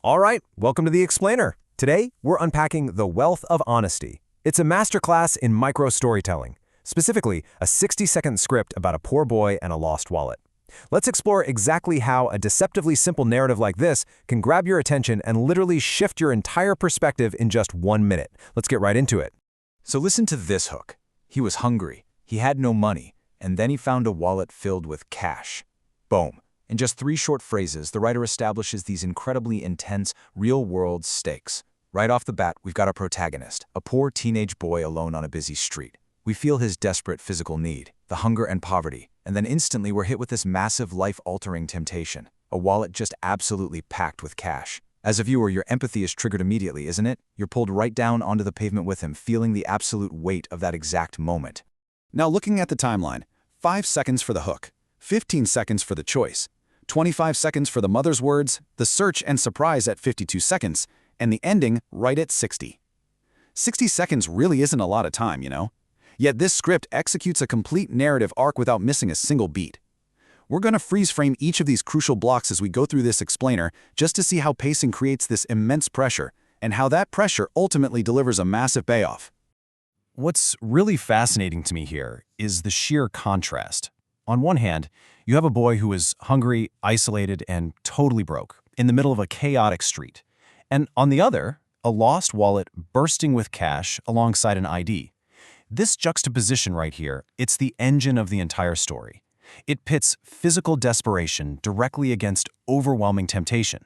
All right, welcome to The Explainer. Today, we're unpacking The Wealth of Honesty. It's a masterclass in micro-storytelling, specifically a 60-second script about a poor boy and a lost wallet. Let's explore exactly how a deceptively simple narrative like this can grab your attention and literally shift your entire perspective in just 1 minute. Let's get right into it. So listen to this hook. He was hungry, he had no money, and then he found a wallet filled with cash. Boom. In just 3 short phrases, the writer establishes these incredibly intense, real-world stakes. Right off the bat, we've got our protagonist, a poor teenage boy alone on a busy street. We feel his desperate physical need, the hunger and poverty, and then instantly we're hit with this massive life-altering temptation, a wallet just absolutely packed with cash. As a viewer, your empathy is triggered immediately, isn't it? You're pulled right down onto the pavement with him, feeling the absolute weight of that exact moment. Now looking at the timeline, 5 seconds for the hook, 15 seconds for the choice, 25 seconds for the mother's words, the search and surprise at 52 seconds, and the ending right at 60. 60 seconds really isn't a lot of time, you know? Yet this script executes a complete narrative arc without missing a single beat. We're going to freeze frame each of these crucial blocks as we go through this explainer just to see how pacing creates this immense pressure and how that pressure ultimately delivers a massive payoff. What's really fascinating to me here is the sheer contrast. On one hand, you have a boy who is hungry, isolated, and totally broke, in the middle of a chaotic street. And on the other, a lost wallet bursting with cash alongside an ID. This juxtaposition right here, it's the engine of the entire story. It pits physical desperation directly against overwhelming temptation.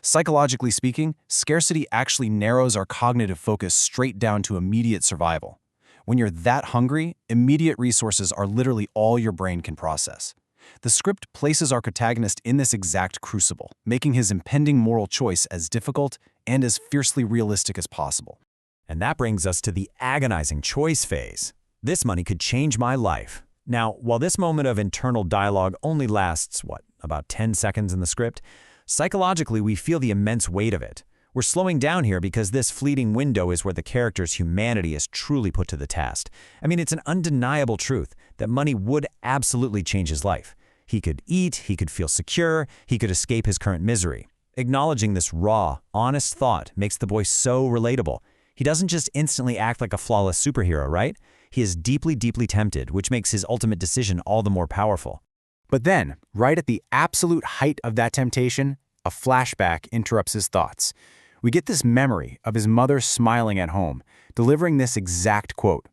Psychologically speaking, scarcity actually narrows our cognitive focus straight down to immediate survival. When you're that hungry, immediate resources are literally all your brain can process. The script places our protagonist in this exact crucible, making his impending moral choice as difficult and as fiercely realistic as possible. And that brings us to the agonizing choice phase. This money could change my life. Now, while this moment of internal dialogue only lasts, about 10 seconds in the script, psychologically we feel the immense weight of it. We're slowing down here because this fleeting window is where the character's humanity is truly put to the test. I mean, it's an undeniable truth that money would absolutely change his life. He could eat, he could feel secure, he could escape his current misery. Acknowledging this raw, honest thought makes the boy so relatable. He doesn't just instantly act like a flawless superhero, right? He is deeply, deeply tempted, which makes his ultimate decision all the more powerful. But then, right at the absolute height of that temptation, a flashback interrupts his thoughts. We get this memory of his mother smiling at home, delivering this exact quote,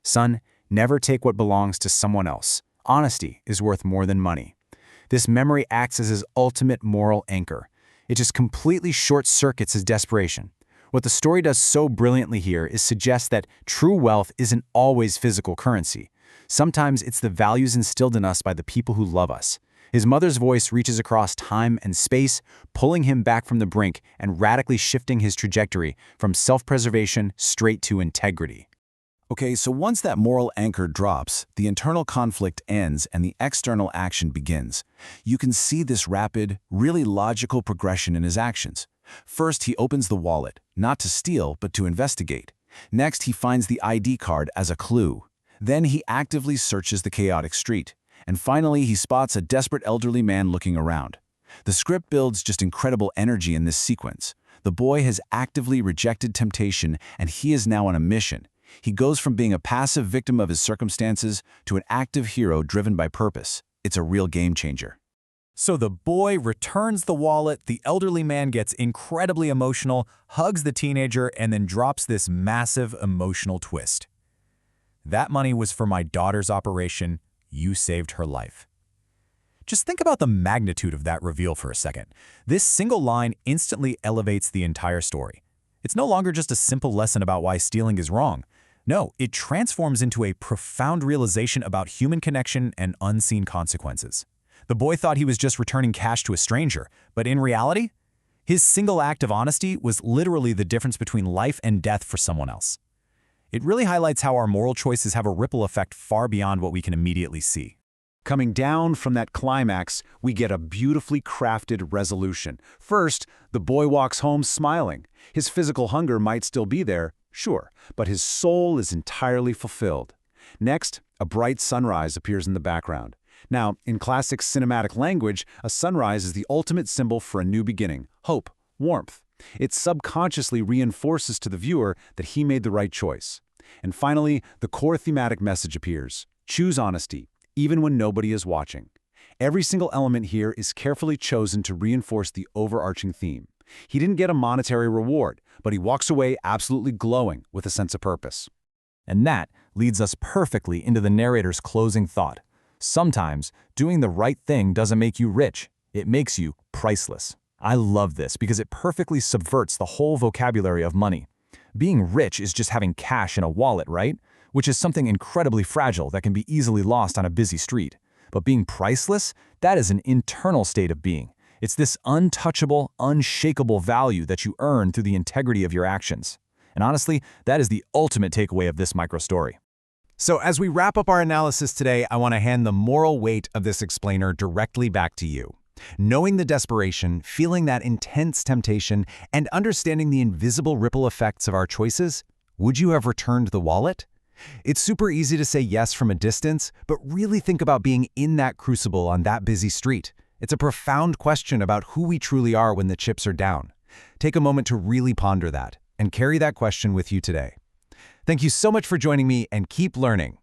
"Son, never take what belongs to someone else. Honesty is worth more than money." This memory acts as his ultimate moral anchor. It just completely short-circuits his desperation. What the story does so brilliantly here is suggest that true wealth isn't always physical currency. Sometimes it's the values instilled in us by the people who love us. His mother's voice reaches across time and space, pulling him back from the brink and radically shifting his trajectory from self-preservation straight to integrity. Okay, so once that moral anchor drops, the internal conflict ends and the external action begins. You can see this rapid, really logical progression in his actions. First, he opens the wallet, not to steal, but to investigate. Next, he finds the ID card as a clue. Then he actively searches the chaotic street. And finally, he spots a desperate elderly man looking around. The script builds just incredible energy in this sequence. The boy has actively rejected temptation, and he is now on a mission. He goes from being a passive victim of his circumstances to an active hero driven by purpose. It's a real game changer. So the boy returns the wallet, the elderly man gets incredibly emotional, hugs the teenager, and then drops this massive emotional twist. That money was for my daughter's operation. You saved her life. Just think about the magnitude of that reveal for a second. This single line instantly elevates the entire story. It's no longer just a simple lesson about why stealing is wrong. No, it transforms into a profound realization about human connection and unseen consequences. The boy thought he was just returning cash to a stranger, but in reality, his single act of honesty was literally the difference between life and death for someone else. It really highlights how our moral choices have a ripple effect far beyond what we can immediately see. Coming down from that climax, we get a beautifully crafted resolution. First, the boy walks home smiling. His physical hunger might still be there, sure, but his soul is entirely fulfilled. Next, a bright sunrise appears in the background. Now, in classic cinematic language, a sunrise is the ultimate symbol for a new beginning, hope, Warmth. It subconsciously reinforces to the viewer that he made the right choice. And finally, the core thematic message appears. Choose honesty, even when nobody is watching. Every single element here is carefully chosen to reinforce the overarching theme. He didn't get a monetary reward, but he walks away absolutely glowing with a sense of purpose. And that leads us perfectly into the narrator's closing thought. Sometimes, doing the right thing doesn't make you rich. It makes you priceless. I love this because it perfectly subverts the whole vocabulary of money. Being rich is just having cash in a wallet, right? Which is something incredibly fragile that can be easily lost on a busy street. But being priceless, that is an internal state of being. It's this untouchable, unshakable value that you earn through the integrity of your actions. And honestly, that is the ultimate takeaway of this microstory. So as we wrap up our analysis today, I want to hand the moral weight of this explainer directly back to you. Knowing the desperation, feeling that intense temptation, and understanding the invisible ripple effects of our choices, would you have returned the wallet? It's super easy to say yes from a distance, but really think about being in that crucible on that busy street. It's a profound question about who we truly are when the chips are down. Take a moment to really ponder that and carry that question with you today. Thank you so much for joining me, and keep learning.